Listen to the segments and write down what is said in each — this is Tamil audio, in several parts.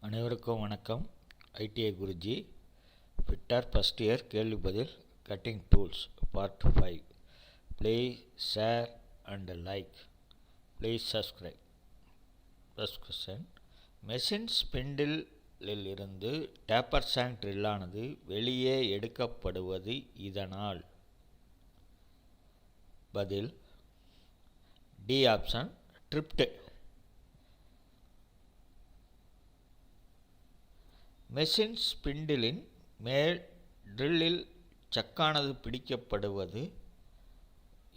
அனைவருக்கும் வணக்கம். ITI Guruji fitter first year கேள்வி பதில் cutting tools part 5. Please share and like. Please subscribe. First question, machine ஸ்பிண்டிலில் இருந்து டேப்பர் சாங் ட்ரில்லானது வெளியே எடுக்கப்படுவது இதனால். பதில் டி ஆப்ஷன், ட்ரிப்டு. மெஷின் ஸ்பிண்டிலின் மேல் ட்ரில்லில் சக்கானது பிடிக்கப்படுவது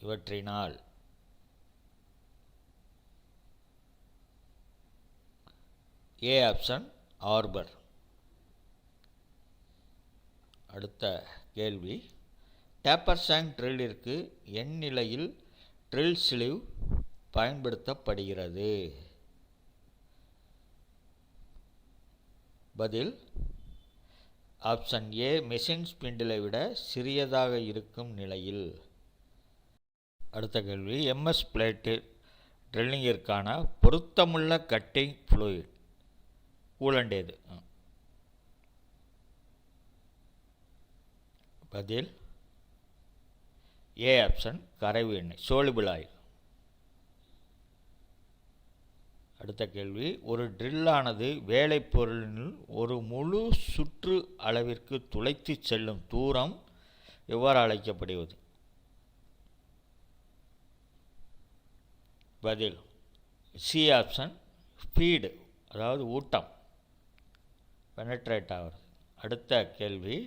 இவற்றினால். A option, Arbor. அடுத்த கேள்வி, டேப்பர் சாங் ட்ரில்லிற்கு என் நிலையில் ட்ரில் ஸ்லீவ் பயன்படுத்தப்படுகிறது. பதில் ஆப்ஷன் ஏ, மெஷின் ஸ்பிண்டிலை விட சிறியதாக இருக்கும் நிலையில். அடுத்த கேள்வி, எம்எஸ் பிளேட்டு ட்ரில்லிங்கிற்கான பொருத்தமுள்ள கட்டிங் ஃப்ளூயிட் கூலண்ட் எது? பதில் ஏ ஆப்ஷன், கரைவு எண்ணெய், சோலுபிள் ஆயில். அடுத்த கேள்வி, ஒரு ட்ரில்லானது வேலைப்பொருளில் ஒரு முழு சுற்று அளவிற்கு துளைத்து செல்லும் தூரம் எவ்வாறு அழைக்கப்படுவது? பதில் சி ஆப்ஷன், ஃபீடு, அதாவது ஊட்டம், பெனட்ரேட் ஆகிறது. அடுத்த கேள்வி,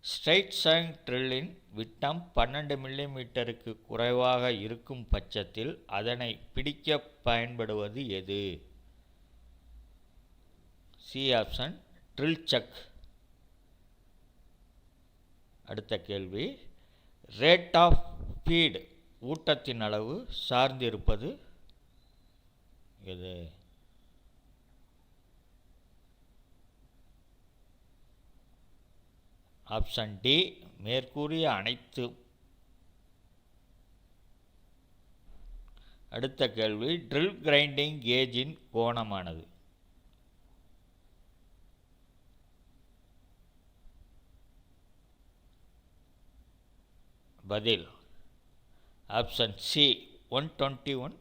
ஸ்ட்ரைட் சாங் ட்ரில்லின் விட்டம் 12 மில்லிமீட்டருக்கு குறைவாக இருக்கும் பட்சத்தில் அதனை பிடிக்க பயன்படுவது எது? C option, drill chuck. அடுத்த கேள்வி, ரேட் ஆஃப் ஃபீடு ஊட்டத்தின் அளவு சார்ந்திருப்பது எது? ஆப்ஷன் டி, மேற்கூறிய அனைத்து. அடுத்த கேள்வி, ட்ரில் கிரைண்டிங் கேஜின் கோணமானது. பதில் ஆப்ஷன் சி, 121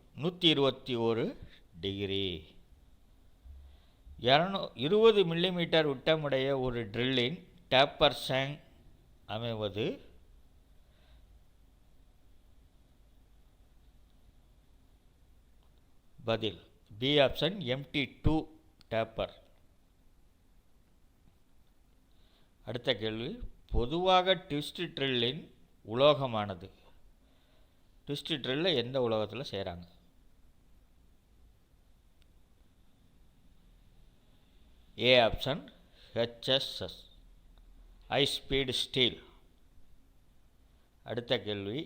டிகிரி. 20 மில்லிமீட்டர் விட்டமுடைய ஒரு ட்ரில்லின் டேப்பர் சாங் அமைவது. பதில் பி ஆப்ஷன், MT2 டேப்பர். அடுத்த கேள்வி, பொதுவாக ட்விஸ்ட் ட்ரில்லின் உலோகமானது. ட்விஸ்ட் ட்ரில்ல எந்த உலோகத்தில் செய்கிறாங்க? A option, HSS, high speed steel. அடுத்த கேள்வி,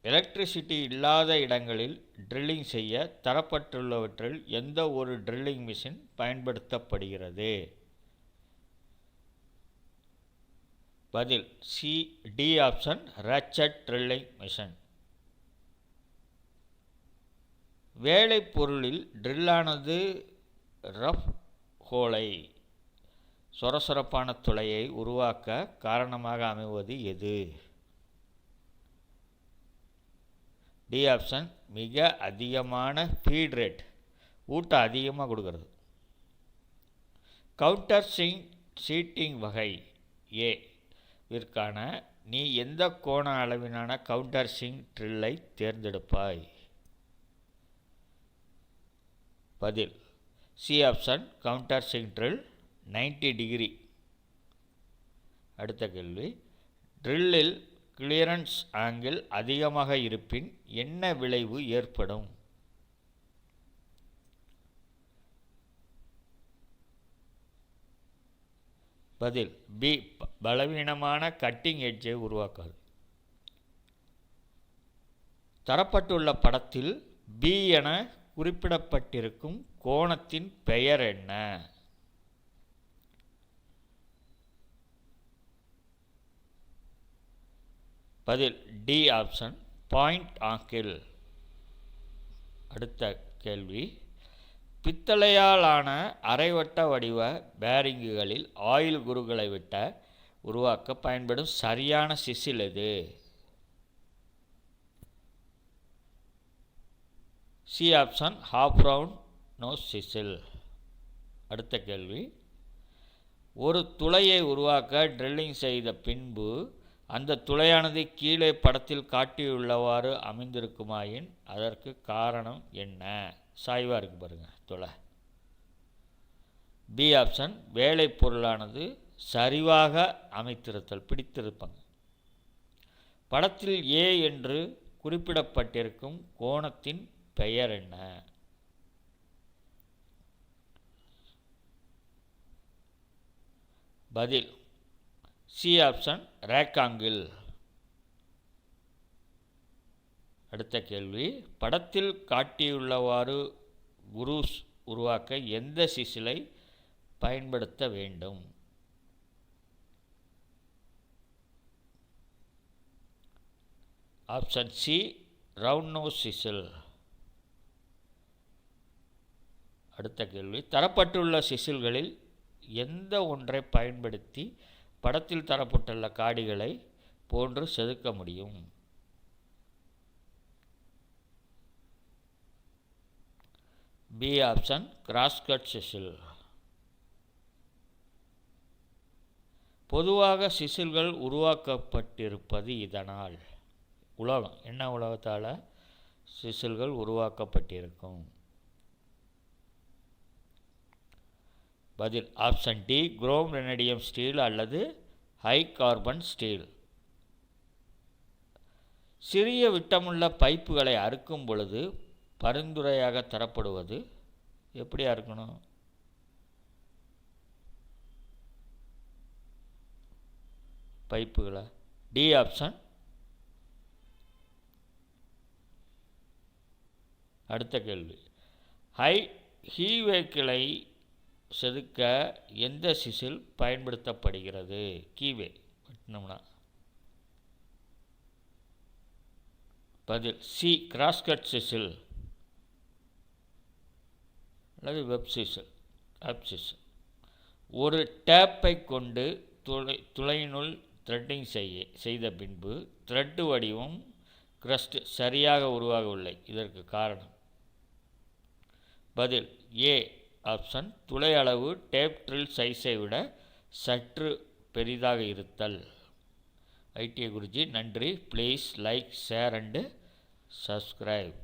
எலக்ட்ரிசிட்டி இல்லாத இடங்களில் ட்ரில்லிங் செய்ய தரப்பட்டுள்ளவற்றில் எந்த ஒரு ட்ரில்லிங் மிஷின் பயன்படுத்தப்படுகிறது? பதில் C, D option, Ratchet drilling machine. வேலைப்பொருளில் ட்ரில்லானது rough ஹோலை, சொரசொரப்பான துளையை உருவாக்க காரணமாக அமைவது எது? டி ஆப்ஷன், மிக அதிகமான ஃபீட் ரேட், ஊட்டம் அதிகமாக கொடுக்கறது. கவுண்டர் சீட்டிங் வகை ஏ விற்கான நீ எந்த கோண அளவிலான கவுண்டர் சிங் ட்ரில்லை தேர்ந்தெடுப்பாய்? பதில் C option, countersink drill 90 degree. அடுத்த கேள்வி, ட்ரில்லில் கிளியரன்ஸ் ஆங்கிள் அதிகமாக இருப்பின் என்ன விளைவு ஏற்படும்? பதில் பி, பலவீனமான கட்டிங் எட்ஜை உருவாக்காது. தரப்பட்டுள்ள படத்தில் பி என குறிப்பிடப்பட்டிருக்கும் கோணத்தின் பெயர் என்ன? பதில் டி ஆப்ஷன், பாயிண்ட் ஆங்கிள். அடுத்த கேள்வி, பித்தளையால் ஆன அரைவட்ட வடிவ பேரிங்குகளில் ஆயில் குருக்களை விட்ட உருவாக்க பயன்படும் சரியான சிசில் எது? C option half round nose chisel. அடுத்த கேள்வி, ஒரு துளையை உருவாக்க ட்ரில்லிங் செய்த பின்பு அந்த துளையானது கீழே படத்தில் காட்டியுள்ளவாறு அமைந்திருக்குமாயின் அதற்கு காரணம் என்ன? சாய்வாக இருக்கு பாருங்க துளை. பி ஆப்ஷன் வேலை பொருளானது சரிவாக அமைத்திருத்தல், பிடித்திருப்பாங்க. படத்தில் ஏ என்று குறிப்பிடப்பட்டிருக்கும் கோணத்தின் பெயர் என்ன? பதில் சி ஆப்ஷன் ரேக்டாங்கிள். அடுத்த கேள்வி, படத்தில் காட்டியுள்ளவாறு குரூஸ் உருவாக்க எந்த சிசிலை பயன்படுத்த வேண்டும்? Option C round nose chisel. அடுத்த கேள்வி, தரப்பட்டுள்ள சிசில்களில் எந்த ஒன்றை பயன்படுத்தி படத்தில் தரப்பட்டுள்ள காடிகளை போன்று செதுக்க முடியும்? B option crosscut chisel. பொதுவாக சிசில்கள் உருவாக்கப்பட்டிருப்பது இதனால். உலோகம், என்ன உலோகத்தால் சிசில்கள் உருவாக்கப்பட்டிருக்கும்? பதில் option D chrome vanadium steel அல்லது ஹை கார்பன் ஸ்டீல். சிறிய விட்டமுள்ள பைப்புகளை அறுக்கும் பொழுது பரிந்துரையாக தரப்படுவது எப்படியா இருக்கணும்? பைப்புகளை டி ஆப்ஷன். அடுத்த கேள்வி, ஹீவேக்களை செதுக்க எந்த சிசில் பயன்படுத்தப்படுகிறது? கீவே வெட்டினோம்னா. பதில் சி கிராஸ்கட் சிசில் அல்லது வெப் சிசில். ஒரு டேப்பை கொண்டு துளையினுள் த்ரெட்டிங் செய்த பின்பு த்ரெட்டு வடிவம் கிரஸ்ட் சரியாக உருவாகவில்லை, இதற்கு காரணம்? பதில் ஏ ஆப்ஷன் துளை அளவு டேப் ட்ரில் சைஸை விட சற்று பெரிதாக இருத்தல். ஐடிஐ குருஜி நன்றி. Please like, share and subscribe.